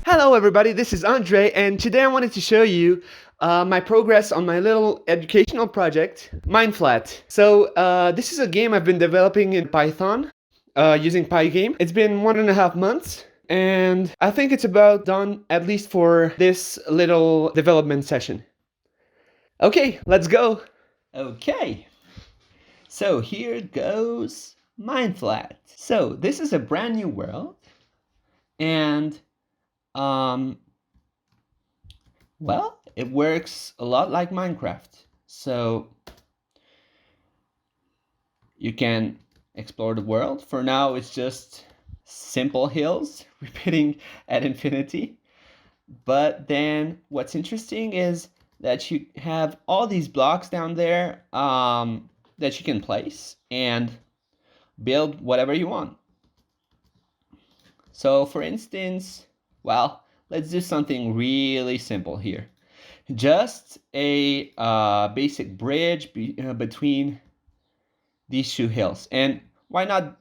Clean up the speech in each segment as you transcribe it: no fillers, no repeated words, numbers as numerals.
Hello everybody, this is Andre, and today I wanted to show you my progress on my little educational project, Mineflat. So this is a game I've been developing in Python using Pygame. It's been 1.5 months, and I think it's about done, at least for this little development session. Okay, let's go. Okay, so here goes Mineflat. So this is a brand new world, and well, it works a lot like Minecraft. So you can explore the world. For now, it's just simple hills repeating at infinity. But then what's interesting is that you have all these blocks down there that you can place and build whatever you want. So for instance, well, let's do something really simple here. Just a basic bridge between these two hills. And why not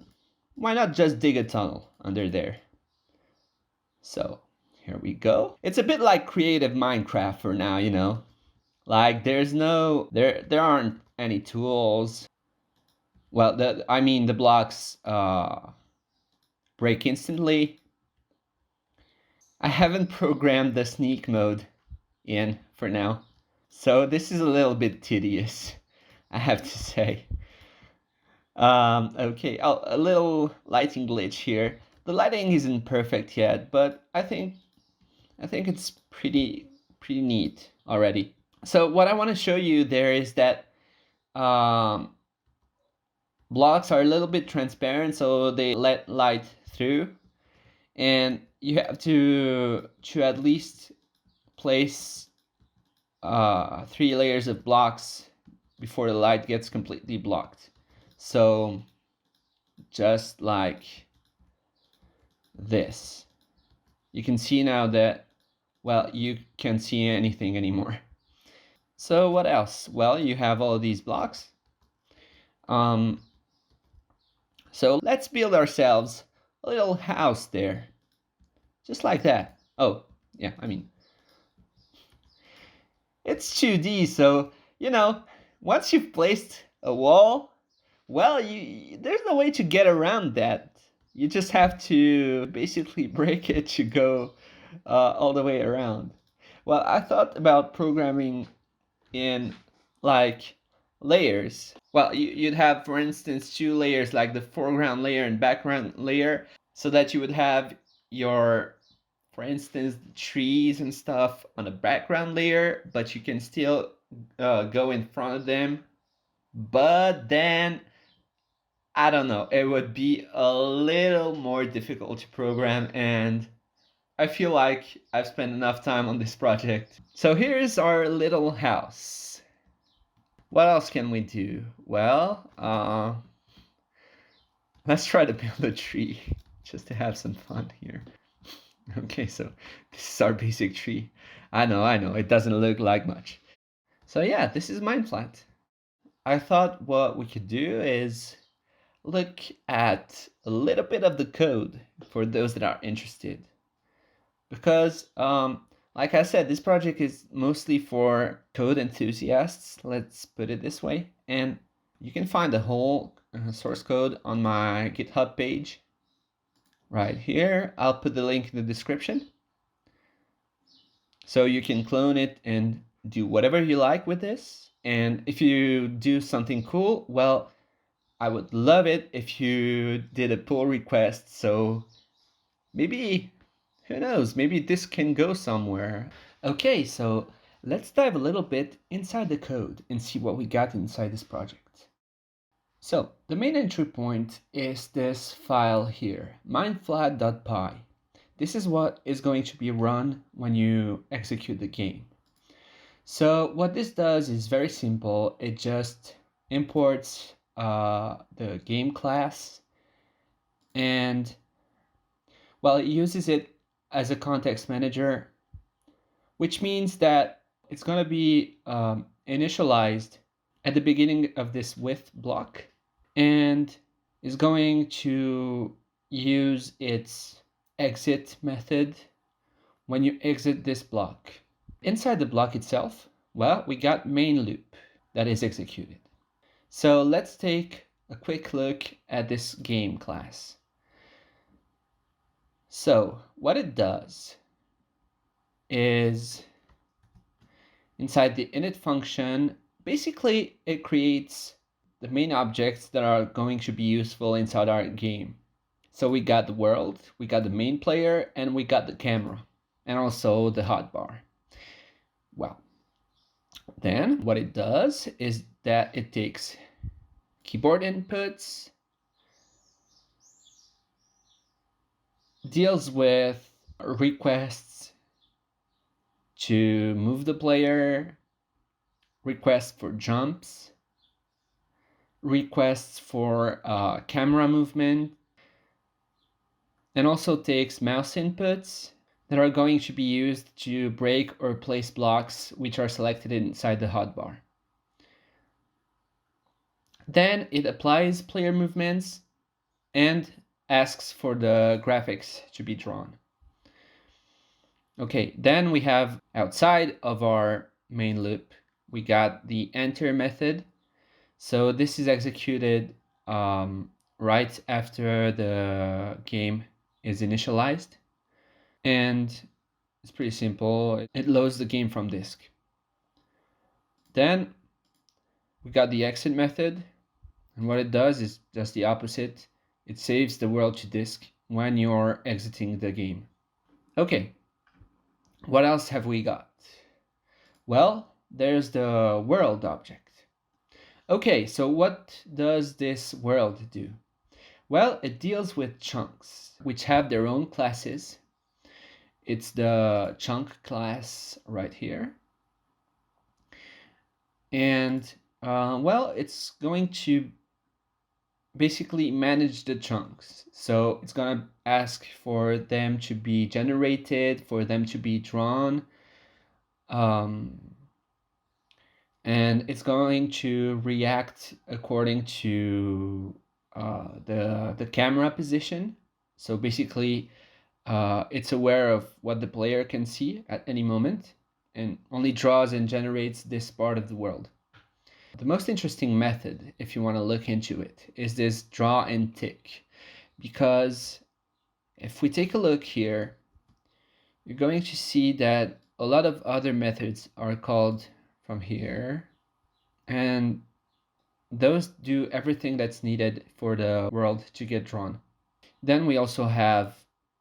just dig a tunnel under there? So here we go. It's a bit like creative Minecraft for now, you know. Like there aren't any tools. Well, the blocks break instantly. I haven't programmed the sneak mode in for now, so this is a little bit tedious, I have to say. Okay, a little lighting glitch here. The lighting isn't perfect yet, but I think it's pretty neat already. So what I want to show you there is that blocks are a little bit transparent, so they let light through, and you have to at least place 3 layers of blocks before the light gets completely blocked. So just like this, you can see now that, well, you can't see anything anymore. So what else? Well, you have all of these blocks. So let's build ourselves a little house there, just like that. Oh, yeah, I mean, it's 2D, so, you know, once you've placed a wall, well, there's no way to get around that. You just have to basically break it to go all the way around. Well, I thought about programming in like layers. Well, you'd have, for instance, 2 layers, like the foreground layer and background layer, so that you would have your, for instance, trees and stuff on a background layer, but you can still go in front of them. But then, I don't know, it would be a little more difficult to program, and I feel like I've spent enough time on this project. So here's our little house. What else can we do? Well, let's try to build a tree just to have some fun here. Okay, so this is our basic tree. I know, it doesn't look like much. So yeah, this is Mineflat. I thought what we could do is look at a little bit of the code for those that are interested. Because, like I said, this project is mostly for code enthusiasts, let's put it this way. And you can find the whole source code on my GitHub page right here. I'll put the link in the description. So you can clone it and do whatever you like with this. And if you do something cool, well, I would love it if you did a pull request. So maybe, who knows, maybe this can go somewhere. Okay, so let's dive a little bit inside the code and see what we got inside this project. So the main entry point is this file here, mineflat.py. This is what is going to be run when you execute the game. So what this does is very simple. It just imports the game class, and well, it uses it as a context manager, which means that it's going to be initialized at the beginning of this with block, and is going to use its exit method when you exit this block. Inside the block itself, well, we got main loop that is executed. So let's take a quick look at this game class. So what it does is inside the init function, basically it creates the main objects that are going to be useful inside our game. So we got the world, we got the main player, and we got the camera, and also the hotbar. Well, then what it does is that it takes keyboard inputs, deals with requests to move the player, requests for jumps, requests for camera movement, and also takes mouse inputs that are going to be used to break or place blocks which are selected inside the hotbar. Then it applies player movements and asks for the graphics to be drawn. Okay, then we have outside of our main loop, we got the enter method. So this is executed right after the game is initialized. And it's pretty simple. It loads the game from disk. Then we got the exit method. And what it does is just the opposite. It saves the world to disk when you're exiting the game. Okay, what else have we got? Well, there's the world object. Okay, so what does this world do? Well, it deals with chunks, which have their own classes. It's the chunk class right here. And, well, it's going to basically manage the chunks. So it's going to ask for them to be generated, for them to be drawn. And it's going to react according to the camera position. So basically, it's aware of what the player can see at any moment and only draws and generates this part of the world. The most interesting method, if you want to look into it, is this draw and tick. Because if we take a look here, you're going to see that a lot of other methods are called from here. And those do everything that's needed for the world to get drawn. Then we also have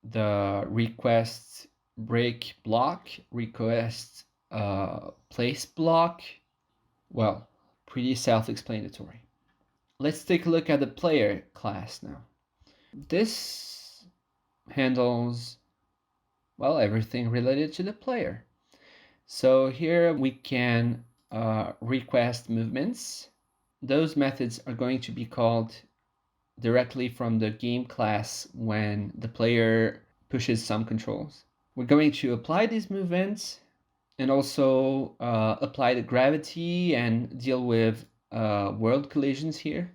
the request break block, request place block. Well, pretty self-explanatory. Let's take a look at the player class now. This handles, well, everything related to the player. So here we can request movements. Those methods are going to be called directly from the game class when the player pushes some controls. We're going to apply these movements and also apply the gravity and deal with world collisions here.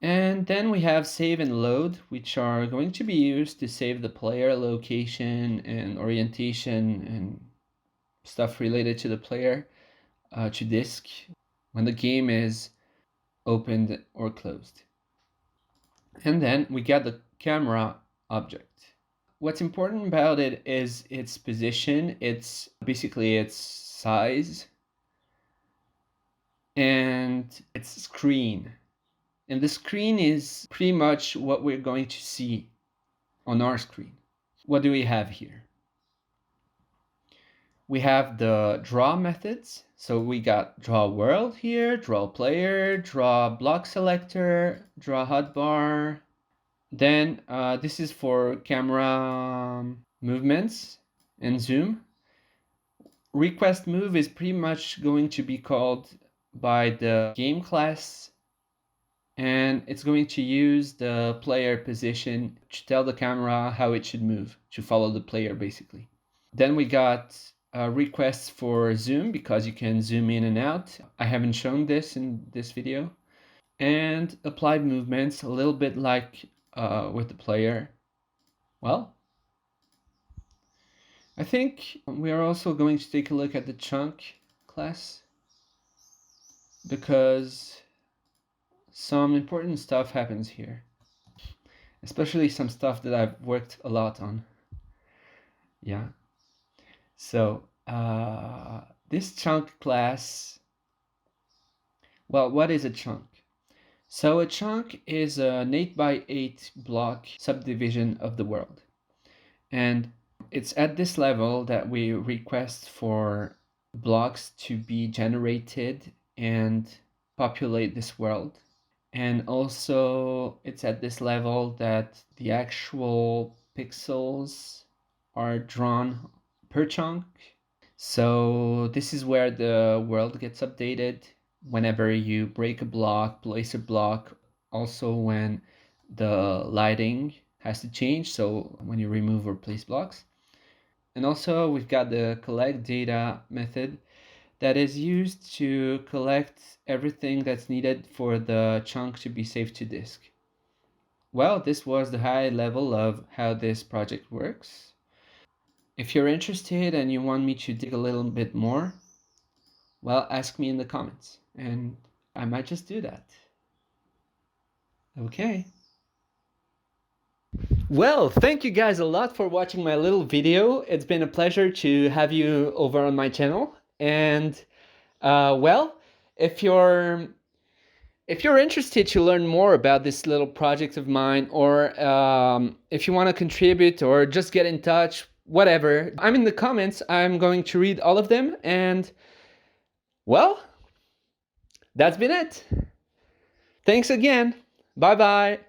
And then we have save and load, which are going to be used to save the player location and orientation and stuff related to the player to disk when the game is opened or closed. And then we get the camera object. What's important about it is its position, it's basically its size, and its screen. And the screen is pretty much what we're going to see on our screen. What do we have here? We have the draw methods. So we got draw world here, draw player, draw block selector, draw hotbar. Then this is for camera movements and zoom. Request move is pretty much going to be called by the game class, and it's going to use the player position to tell the camera how it should move, to follow the player basically. Then we got requests for zoom, because you can zoom in and out. I haven't shown this in this video. And applied movements, a little bit like with the player. Well, I think we are also going to take a look at the chunk class, because some important stuff happens here, especially some stuff that I've worked a lot on. Yeah. So this chunk class, well, what is a chunk? So a chunk is an 8x8 block subdivision of the world. And it's at this level that we request for blocks to be generated and populate this world. And also it's at this level that the actual pixels are drawn per chunk. So this is where the world gets updated whenever you break a block, place a block, also when the lighting has to change, so when you remove or place blocks. And also we've got the collect data method that is used to collect everything that's needed for the chunk to be saved to disk. Well, this was the high level of how this project works. If you're interested and you want me to dig a little bit more, well, ask me in the comments and I might just do that. Okay. Well, thank you guys a lot for watching my little video. It's been a pleasure to have you over on my channel. And well, if you're interested to learn more about this little project of mine, or if you want to contribute or just get in touch, whatever, I'm in the comments. I'm going to read all of them. And well, that's been it. Thanks again. Bye bye.